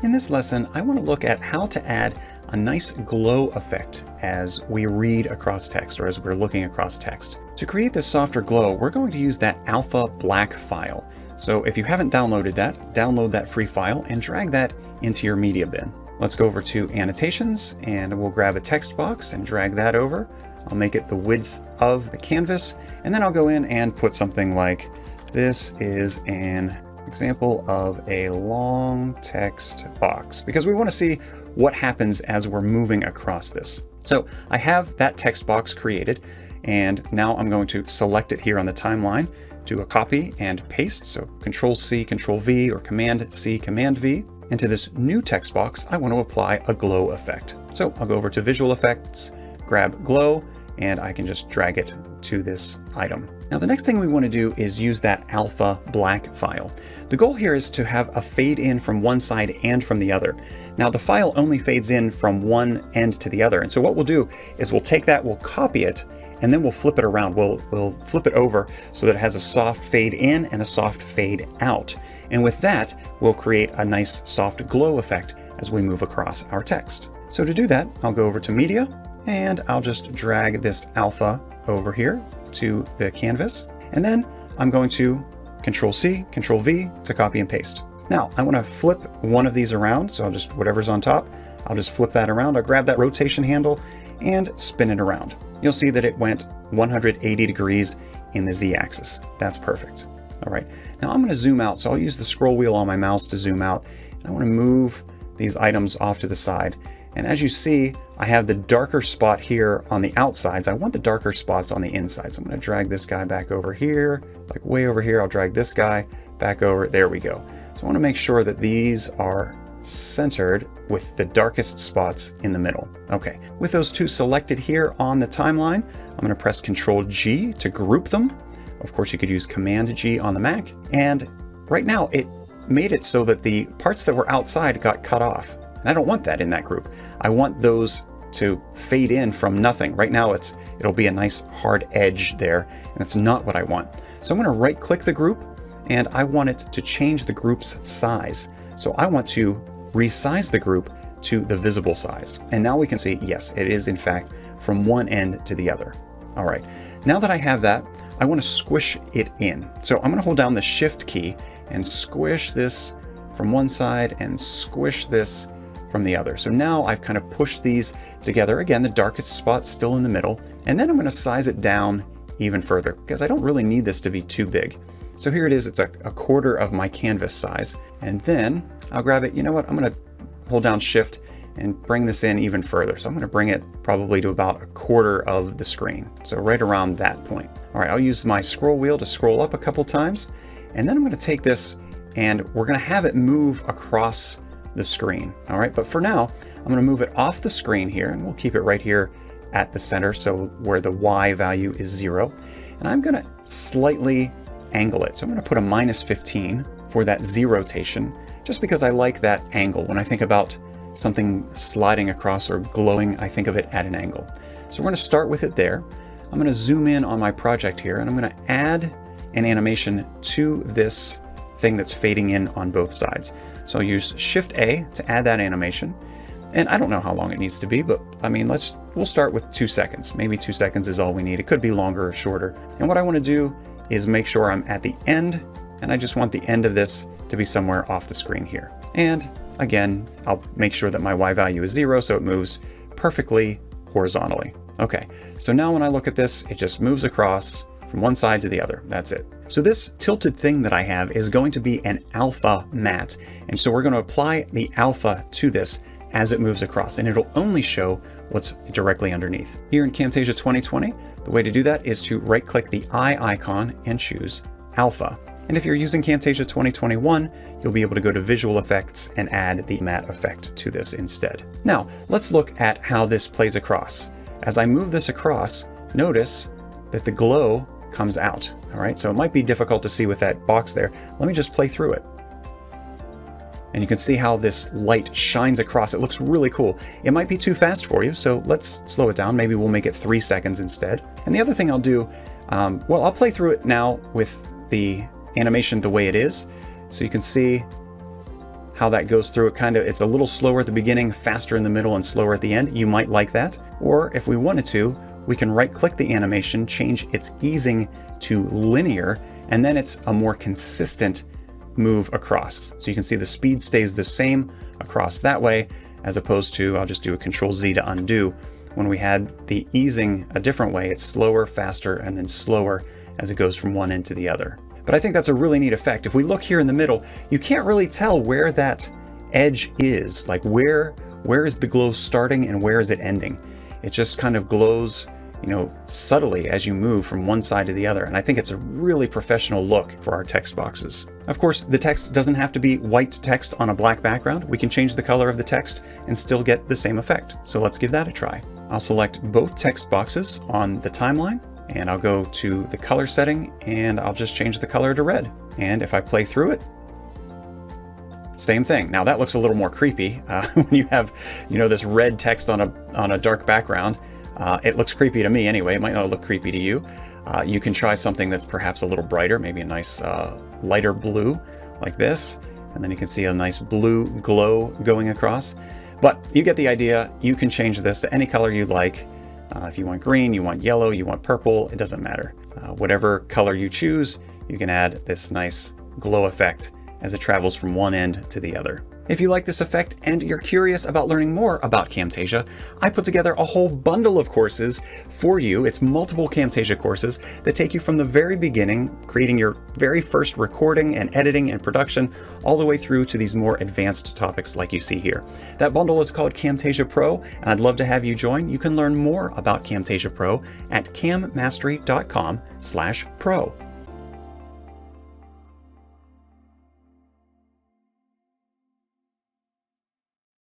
In this lesson, I want to look at how to add a nice glow effect as we read across text or as we're looking across text. To create this softer glow, we're going to use that alpha black file. So if you haven't downloaded that, download that free file and drag that into your media bin. Let's go over to annotations and we'll grab a text box and drag that over. I'll make it the width of the canvas, and then I'll go in and put something like, this is an example of a long text box, because we want to see what happens as we're moving across this. So I have that text box created, and now I'm going to select it here on the timeline, do a copy and paste. So Control C, Control V, or Command C, Command V. Into this new text box, I want to apply a glow effect. So I'll go over to Visual Effects, grab Glow, and I can just drag it to this item. Now the next thing we want to do is use that alpha black file. The goal here is to have a fade in from one side and from the other. Now the file only fades in from one end to the other, and so what we'll do is we'll take that, we'll copy it, and then we'll flip it around. We'll flip it over so that it has a soft fade in and a soft fade out. And with that, we'll create a nice soft glow effect as we move across our text. So to do that, I'll go over to Media, and I'll just drag this alpha over here to the canvas, and then I'm going to Control C, Control V to copy and paste. Now I want to flip one of these around, so I'll just, whatever's on top, I'll just flip that around. I'll grab that rotation handle and spin it around. You'll see that it went 180 degrees in the Z-axis. That's perfect. All right, now I'm going to zoom out, so I'll use the scroll wheel on my mouse to zoom out. And I want to move these items off to the side. And as you see, I have the darker spot here on the outsides. I want the darker spots on the insides. I'm going to drag this guy back over here, like way over here. I'll drag this guy back over. There we go. So I want to make sure that these are centered with the darkest spots in the middle. Okay, with those two selected here on the timeline, I'm going to press Control G to group them. Of course, you could use Command G on the Mac. And right now it made it so that the parts that were outside got cut off. And I don't want that in that group. I want those to fade in from nothing. Right now it'll be a nice hard edge there, and that's not what I want. So I'm going to right click the group, and I want it to change the group's size. So I want to resize the group to the visible size. And now we can see, yes, it is in fact from one end to the other. All right, now that I have that, I want to squish it in. So I'm going to hold down the Shift key and squish this from one side and squish this from the other. So now I've kind of pushed these together. Again, the darkest spot still in the middle. And then I'm going to size it down even further because I don't really need this to be too big. So here it is. It's a quarter of my canvas size. And then I'll grab it. You know what? I'm going to hold down Shift and bring this in even further. So I'm going to bring it probably to about a quarter of the screen. So right around that point. All right, I'll use my scroll wheel to scroll up a couple times. And then I'm going to take this and we're going to have it move across the screen. All right, but for now, I'm going to move it off the screen here, and we'll keep it right here at the center, so where the Y value is 0. And I'm going to slightly angle it. So I'm going to put a -15 for that Z rotation, just because I like that angle. When I think about something sliding across or glowing, I think of it at an angle. So we're going to start with it there. I'm going to zoom in on my project here, and I'm going to add an animation to this thing that's fading in on both sides. So I'll use Shift A to add that animation. And I don't know how long it needs to be, but I mean, we'll start with 2 seconds. Maybe 2 seconds is all we need. It could be longer or shorter. And what I want to do is make sure I'm at the end, and I just want the end of this to be somewhere off the screen here. And again, I'll make sure that my Y value is 0, so it moves perfectly horizontally. Okay, so now when I look at this, it just moves across from one side to the other. That's it. So this tilted thing that I have is going to be an alpha matte. And so we're going to apply the alpha to this as it moves across, and it'll only show what's directly underneath. Here in Camtasia 2020, the way to do that is to right click the eye icon and choose alpha. And if you're using Camtasia 2021, you'll be able to go to Visual Effects and add the matte effect to this instead. Now, let's look at how this plays across. As I move this across, notice that the glow comes out. All right, so it might be difficult to see with that box there. Let me just play through it. And you can see how this light shines across. It looks really cool. It might be too fast for you, so let's slow it down. Maybe we'll make it 3 seconds instead. And the other thing I'll do, well, I'll play through it now with the animation the way it is, so you can see how that goes through. It's a little slower at the beginning, faster in the middle, and slower at the end. You might like that. Or if we wanted to, we can right-click the animation, change its easing to linear, and then it's a more consistent move across. So you can see the speed stays the same across that way, as opposed to, I'll just do a Control Z to undo. When we had the easing a different way, it's slower, faster, and then slower as it goes from one end to the other. But I think that's a really neat effect. If we look here in the middle, you can't really tell where that edge is. Like where is the glow starting and where is it ending? It just kind of glows, subtly as you move from one side to the other. And I think it's a really professional look for our text boxes. Of course, the text doesn't have to be white text on a black background. We can change the color of the text and still get the same effect. So let's give that a try. I'll select both text boxes on the timeline, and I'll go to the color setting, and I'll just change the color to red. And if I play through it, same thing. Now that looks a little more creepy when you have, this red text on a dark background. It looks creepy to me anyway. It might not look creepy to you. You can try something that's perhaps a little brighter, maybe a nice lighter blue like this. And then you can see a nice blue glow going across. But you get the idea. You can change this to any color you like. If you want green, you want yellow, you want purple, it doesn't matter. Whatever color you choose, you can add this nice glow effect as it travels from one end to the other. If you like this effect and you're curious about learning more about Camtasia, I put together a whole bundle of courses for you. It's multiple Camtasia courses that take you from the very beginning, creating your very first recording and editing and production, all the way through to these more advanced topics like you see here. That bundle is called Camtasia Pro, and I'd love to have you join. You can learn more about Camtasia Pro at cammastery.com/pro.